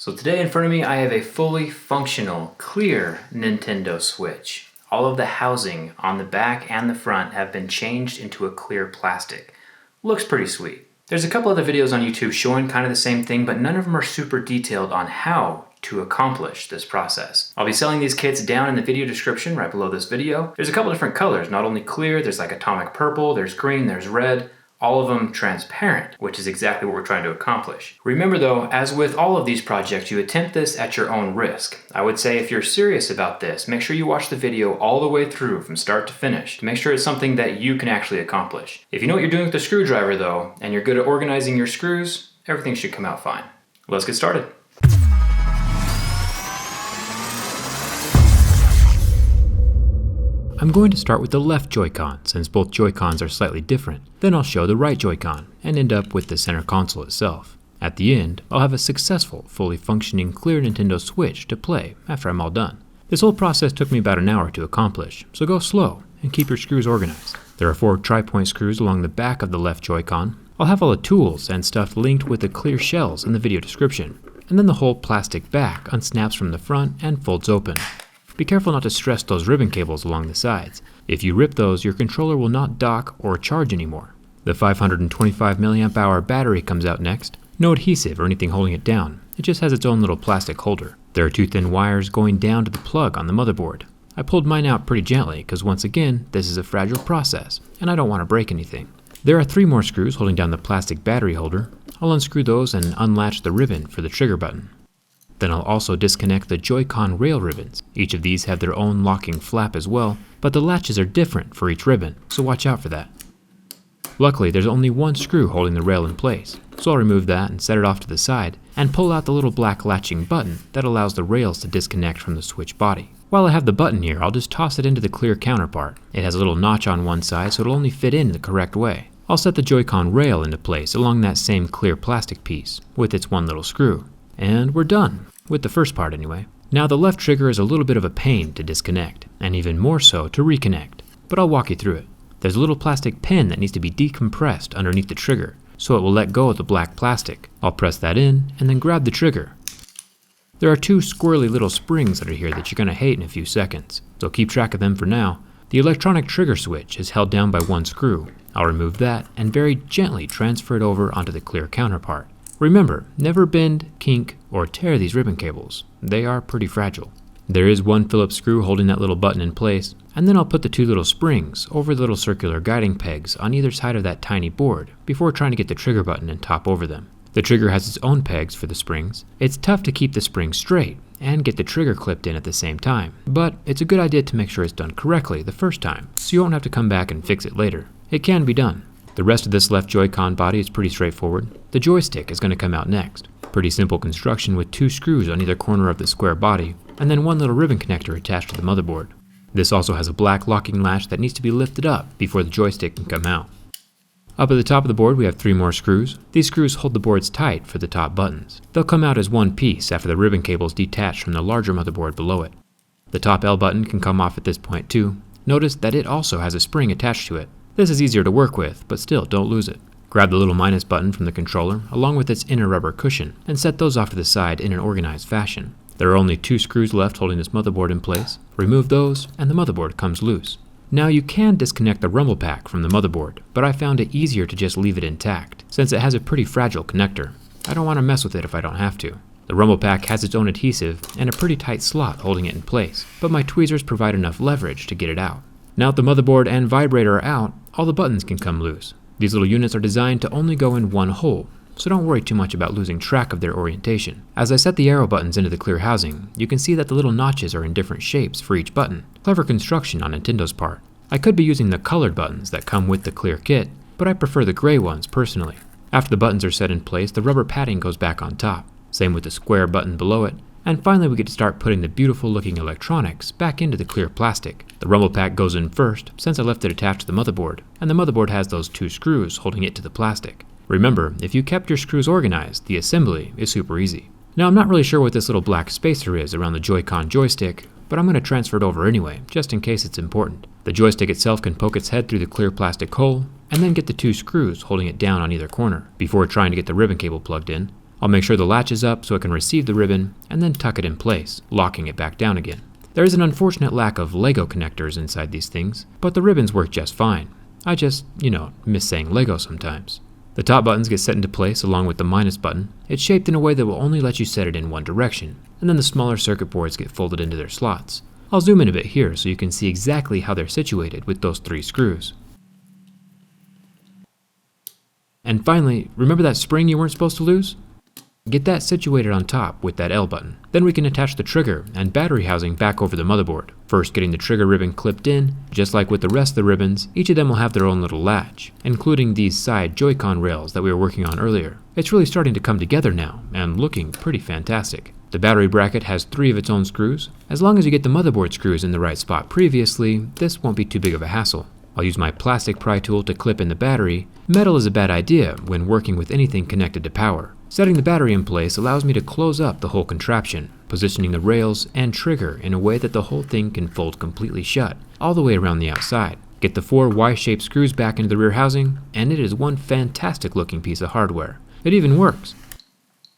So today in front of me I have a fully functional, clear Nintendo Switch. All of the housing on the back and the front have been changed into a clear plastic. Looks pretty sweet. There's a couple other videos on YouTube showing kind of the same thing, but none of them are super detailed on how to accomplish this process. I'll be selling these kits down in the video description right below this video. There's a couple different colors, not only clear, there's like atomic purple, there's green, there's red, all of them transparent, which is exactly what we're trying to accomplish. Remember though, as with all of these projects, you attempt this at your own risk. I would say if you're serious about this, make sure you watch the video all the way through from start to finish to make sure it's something that you can actually accomplish. If you know what you're doing with the screwdriver though, and you're good at organizing your screws, everything should come out fine. Let's get started. I'm going to start with the left Joy-Con since both Joy-Cons are slightly different. Then I'll show the right Joy-Con and end up with the center console itself. At the end, I'll have a successful, fully functioning clear Nintendo Switch to play after I'm all done. This whole process took me about an hour to accomplish, so go slow and keep your screws organized. There are 4 tri-point screws along the back of the left Joy-Con. I'll have all the tools and stuff linked with the clear shells in the video description. And then the whole plastic back unsnaps from the front and folds open. Be careful not to stress those ribbon cables along the sides. If you rip those, your controller will not dock or charge anymore. The 525 mAh battery comes out next. No adhesive or anything holding it down. It just has its own little plastic holder. There are 2 thin wires going down to the plug on the motherboard. I pulled mine out pretty gently because once again, this is a fragile process and I don't want to break anything. There are 3 more screws holding down the plastic battery holder. I'll unscrew those and unlatch the ribbon for the trigger button. Then I'll also disconnect the Joy-Con rail ribbons. Each of these have their own locking flap as well, but the latches are different for each ribbon, so watch out for that. Luckily, there's only 1 screw holding the rail in place, so I'll remove that and set it off to the side, and pull out the little black latching button that allows the rails to disconnect from the Switch body. While I have the button here, I'll just toss it into the clear counterpart. It has a little notch on one side, so it'll only fit in the correct way. I'll set the Joy-Con rail into place along that same clear plastic piece, with its 1 little screw. And we're done. With the first part anyway. Now the left trigger is a little bit of a pain to disconnect, and even more so to reconnect, but I'll walk you through it. There's a little plastic pin that needs to be decompressed underneath the trigger, so it will let go of the black plastic. I'll press that in, and then grab the trigger. There are 2 squirrely little springs that are here that you're going to hate in a few seconds, so keep track of them for now. The electronic trigger switch is held down by 1 screw. I'll remove that, and very gently transfer it over onto the clear counterpart. Remember, never bend, kink, or tear these ribbon cables. They are pretty fragile. There is 1 Phillips screw holding that little button in place, and then I'll put the 2 little springs over the little circular guiding pegs on either side of that tiny board before trying to get the trigger button and top over them. The trigger has its own pegs for the springs. It's tough to keep the springs straight and get the trigger clipped in at the same time, but it's a good idea to make sure it's done correctly the first time, so you won't have to come back and fix it later. It can be done. The rest of this left Joy-Con body is pretty straightforward. The joystick is going to come out next. Pretty simple construction with 2 screws on either corner of the square body, and then 1 little ribbon connector attached to the motherboard. This also has a black locking latch that needs to be lifted up before the joystick can come out. Up at the top of the board we have 3 more screws. These screws hold the boards tight for the top buttons. They'll come out as 1 piece after the ribbon cable is detached from the larger motherboard below it. The top L button can come off at this point too. Notice that it also has a spring attached to it. This is easier to work with, but still don't lose it. Grab the little minus button from the controller, along with its inner rubber cushion, and set those off to the side in an organized fashion. There are only 2 screws left holding this motherboard in place. Remove those, and the motherboard comes loose. Now you can disconnect the rumble pack from the motherboard, but I found it easier to just leave it intact, since it has a pretty fragile connector. I don't want to mess with it if I don't have to. The rumble pack has its own adhesive and a pretty tight slot holding it in place, but my tweezers provide enough leverage to get it out. Now that the motherboard and vibrator are out, all the buttons can come loose. These little units are designed to only go in 1 hole, so don't worry too much about losing track of their orientation. As I set the arrow buttons into the clear housing, you can see that the little notches are in different shapes for each button. Clever construction on Nintendo's part. I could be using the colored buttons that come with the clear kit, but I prefer the gray ones personally. After the buttons are set in place, the rubber padding goes back on top. Same with the square button below it. And finally we get to start putting the beautiful looking electronics back into the clear plastic. The rumble pack goes in first, since I left it attached to the motherboard, and the motherboard has those 2 screws holding it to the plastic. Remember, if you kept your screws organized, the assembly is super easy. Now I'm not really sure what this little black spacer is around the Joy-Con joystick, but I'm going to transfer it over anyway, just in case it's important. The joystick itself can poke its head through the clear plastic hole, and then get the 2 screws holding it down on either corner, before trying to get the ribbon cable plugged in. I'll make sure the latch is up so it can receive the ribbon, and then tuck it in place, locking it back down again. There is an unfortunate lack of Lego connectors inside these things, but the ribbons work just fine. I just, miss saying Lego sometimes. The top buttons get set into place along with the minus button. It's shaped in a way that will only let you set it in one direction, and then the smaller circuit boards get folded into their slots. I'll zoom in a bit here so you can see exactly how they're situated with those 3 screws. And finally, remember that spring you weren't supposed to lose? Get that situated on top with that L button. Then we can attach the trigger and battery housing back over the motherboard. First getting the trigger ribbon clipped in. Just like with the rest of the ribbons, each of them will have their own little latch, including these side Joy-Con rails that we were working on earlier. It's really starting to come together now, and looking pretty fantastic. The battery bracket has 3 of its own screws. As long as you get the motherboard screws in the right spot previously, this won't be too big of a hassle. I'll use my plastic pry tool to clip in the battery. Metal is a bad idea when working with anything connected to power. Setting the battery in place allows me to close up the whole contraption, positioning the rails and trigger in a way that the whole thing can fold completely shut, all the way around the outside. Get the 4 Y-shaped screws back into the rear housing, and it is one fantastic looking piece of hardware. It even works.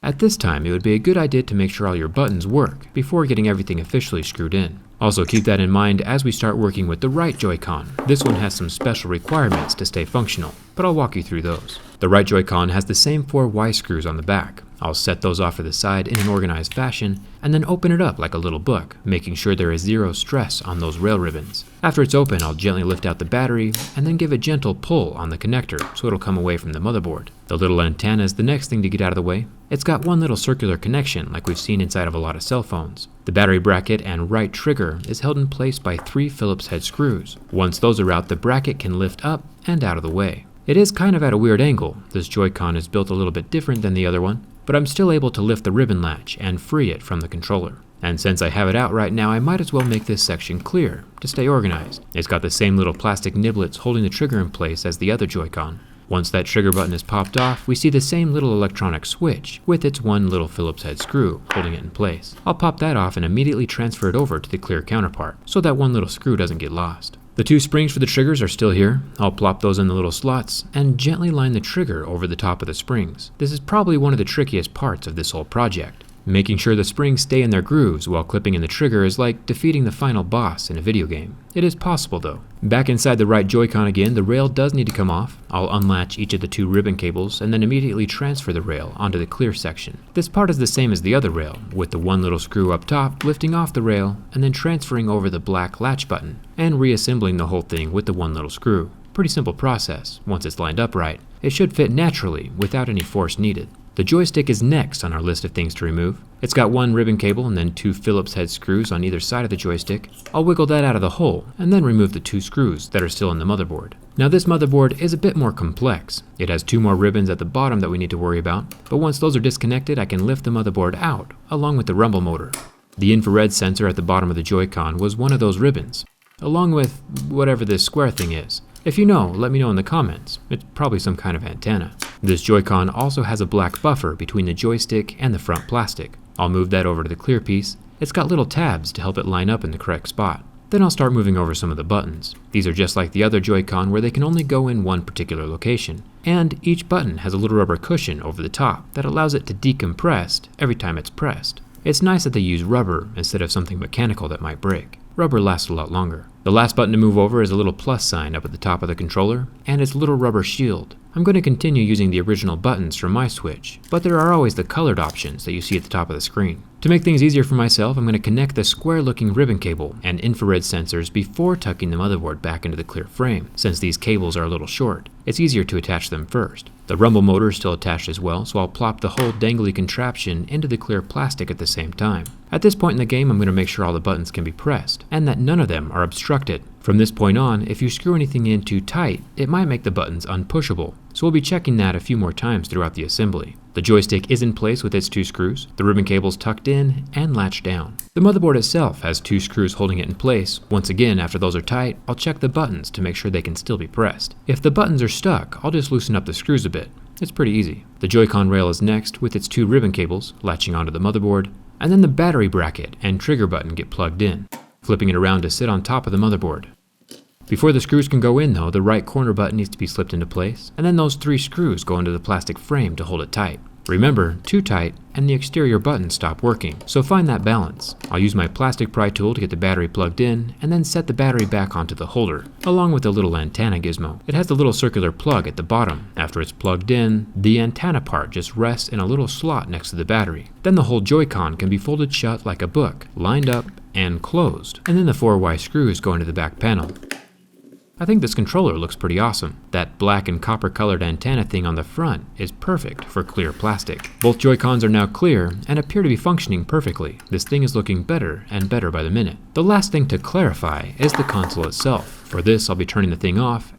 At this time, it would be a good idea to make sure all your buttons work before getting everything officially screwed in. Also keep that in mind as we start working with the right Joy-Con. This one has some special requirements to stay functional, but I'll walk you through those. The right Joy-Con has the same 4 Y screws on the back. I'll set those off to the side in an organized fashion, and then open it up like a little book, making sure there is 0 stress on those rail ribbons. After it's open, I'll gently lift out the battery, and then give a gentle pull on the connector so it'll come away from the motherboard. The little antenna is the next thing to get out of the way. It's got one little circular connection like we've seen inside of a lot of cell phones. The battery bracket and right trigger is held in place by 3 Phillips head screws. Once those are out, the bracket can lift up and out of the way. It is kind of at a weird angle. This Joy-Con is built a little bit different than the other one, but I'm still able to lift the ribbon latch and free it from the controller. And since I have it out right now, I might as well make this section clear to stay organized. It's got the same little plastic niblets holding the trigger in place as the other Joy-Con. Once that trigger button is popped off, we see the same little electronic switch with its one little Phillips head screw holding it in place. I'll pop that off and immediately transfer it over to the clear counterpart so that one little screw doesn't get lost. The 2 springs for the triggers are still here. I'll plop those in the little slots and gently line the trigger over the top of the springs. This is probably one of the trickiest parts of this whole project. Making sure the springs stay in their grooves while clipping in the trigger is like defeating the final boss in a video game. It is possible though. Back inside the right Joy-Con again, the rail does need to come off. I'll unlatch each of the 2 ribbon cables and then immediately transfer the rail onto the clear section. This part is the same as the other rail, with the one little screw up top lifting off the rail and then transferring over the black latch button and reassembling the whole thing with the one little screw. Pretty simple process. Once it's lined up right, it should fit naturally without any force needed. The joystick is next on our list of things to remove. It's got 1 ribbon cable and then 2 Phillips head screws on either side of the joystick. I'll wiggle that out of the hole and then remove the 2 screws that are still in the motherboard. Now this motherboard is a bit more complex. It has 2 more ribbons at the bottom that we need to worry about, but once those are disconnected, I can lift the motherboard out along with the rumble motor. The infrared sensor at the bottom of the Joy-Con was one of those ribbons, along with whatever this square thing is. If you know, let me know in the comments. It's probably some kind of antenna. This Joy-Con also has a black buffer between the joystick and the front plastic. I'll move that over to the clear piece. It's got little tabs to help it line up in the correct spot. Then I'll start moving over some of the buttons. These are just like the other Joy-Con where they can only go in one particular location. And each button has a little rubber cushion over the top that allows it to decompress every time it's pressed. It's nice that they use rubber instead of something mechanical that might break. Rubber lasts a lot longer. The last button to move over is a little plus sign up at the top of the controller, and its little rubber shield. I'm going to continue using the original buttons from my Switch, but there are always the colored options that you see at the top of the screen. To make things easier for myself, I'm going to connect the square-looking ribbon cable and infrared sensors before tucking the motherboard back into the clear frame, since these cables are a little short. It's easier to attach them first. The rumble motor is still attached as well, so I'll plop the whole dangly contraption into the clear plastic at the same time. At this point in the game, I'm going to make sure all the buttons can be pressed, and that none of them are obstructed. From this point on, if you screw anything in too tight, it might make the buttons unpushable, so we'll be checking that a few more times throughout the assembly. The joystick is in place with its 2 screws, the ribbon cables tucked in and latched down. The motherboard itself has 2 screws holding it in place. Once again, after those are tight, I'll check the buttons to make sure they can still be pressed. If the buttons are stuck, I'll just loosen up the screws a bit. It's pretty easy. The Joy-Con rail is next with its 2 ribbon cables latching onto the motherboard, and then the battery bracket and trigger button get plugged in, flipping it around to sit on top of the motherboard. Before the screws can go in though, the right corner button needs to be slipped into place, and then those 3 screws go into the plastic frame to hold it tight. Remember, too tight and the exterior buttons stop working, so find that balance. I'll use my plastic pry tool to get the battery plugged in and then set the battery back onto the holder, along with the little antenna gizmo. It has the little circular plug at the bottom. After it's plugged in, the antenna part just rests in a little slot next to the battery. Then the whole Joy-Con can be folded shut like a book, lined up and closed, and then the 4Y screws go into the back panel. I think this controller looks pretty awesome. That black and copper colored antenna thing on the front is perfect for clear plastic. Both Joy-Cons are now clear and appear to be functioning perfectly. This thing is looking better and better by the minute. The last thing to clarify is the console itself. For this, I'll be turning the thing off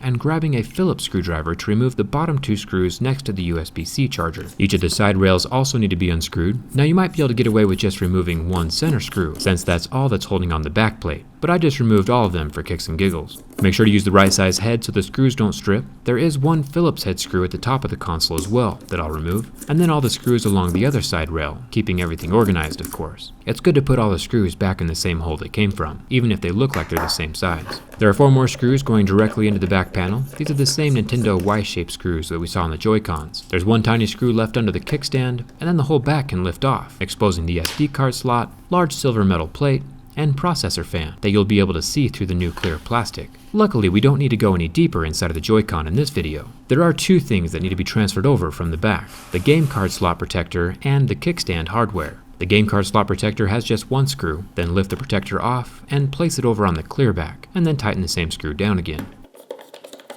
and grabbing a Phillips screwdriver to remove the bottom two screws next to the USB-C charger. Each of the side rails also need to be unscrewed. Now you might be able to get away with just removing one center screw, since that's all that's holding on the back plate, but I just removed all of them for kicks and giggles. Make sure to use the right size head so the screws don't strip. There is one Phillips head screw at the top of the console as well that I'll remove, and then all the screws along the other side rail, keeping everything organized of course. It's good to put all the screws back in the same hole they came from, even if they look like they're the same size. There are 4 more screws going directly into the back panel. These are the same Nintendo Y-shaped screws that we saw on the Joy-Cons. There's one tiny screw left under the kickstand, and then the whole back can lift off, exposing the SD card slot, large silver metal plate, and processor fan that you'll be able to see through the new clear plastic. Luckily, we don't need to go any deeper inside of the Joy-Con in this video. There are 2 things that need to be transferred over from the back: the game card slot protector and the kickstand hardware. The game card slot protector has just 1 screw, then lift the protector off and place it over on the clear back, and then tighten the same screw down again.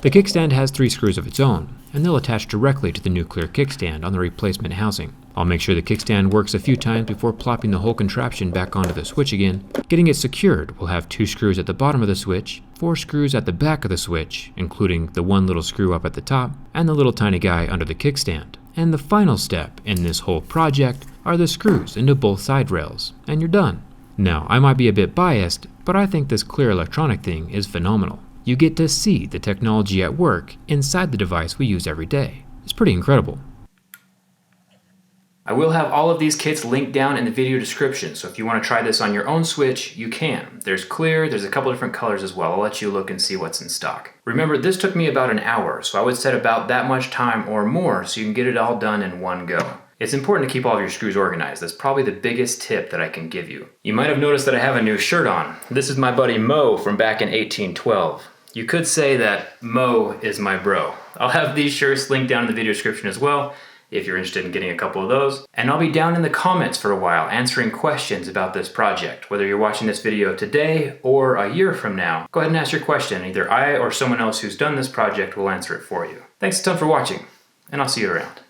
The kickstand has 3 screws of its own, and they'll attach directly to the new clear kickstand on the replacement housing. I'll make sure the kickstand works a few times before plopping the whole contraption back onto the switch again. Getting it secured, we'll have 2 screws at the bottom of the switch, 4 screws at the back of the switch, including the 1 little screw up at the top, and the little tiny guy under the kickstand. And the final step in this whole project are the screws into both side rails, and you're done. Now, I might be a bit biased, but I think this clear electronic thing is phenomenal. You get to see the technology at work inside the device we use every day. It's pretty incredible. I will have all of these kits linked down in the video description, so if you want to try this on your own Switch, you can. There's clear, there's a couple different colors as well. I'll let you look and see what's in stock. Remember, this took me about an hour, so I would set about that much time or more so you can get it all done in one go. It's important to keep all of your screws organized. That's probably the biggest tip that I can give you. You might have noticed that I have a new shirt on. This is my buddy Mo from back in 1812. You could say that Mo is my bro. I'll have these shirts linked down in the video description as well, if you're interested in getting a couple of those. And I'll be down in the comments for a while answering questions about this project. Whether you're watching this video today or a year from now, go ahead and ask your question. Either I or someone else who's done this project will answer it for you. Thanks a ton for watching, and I'll see you around.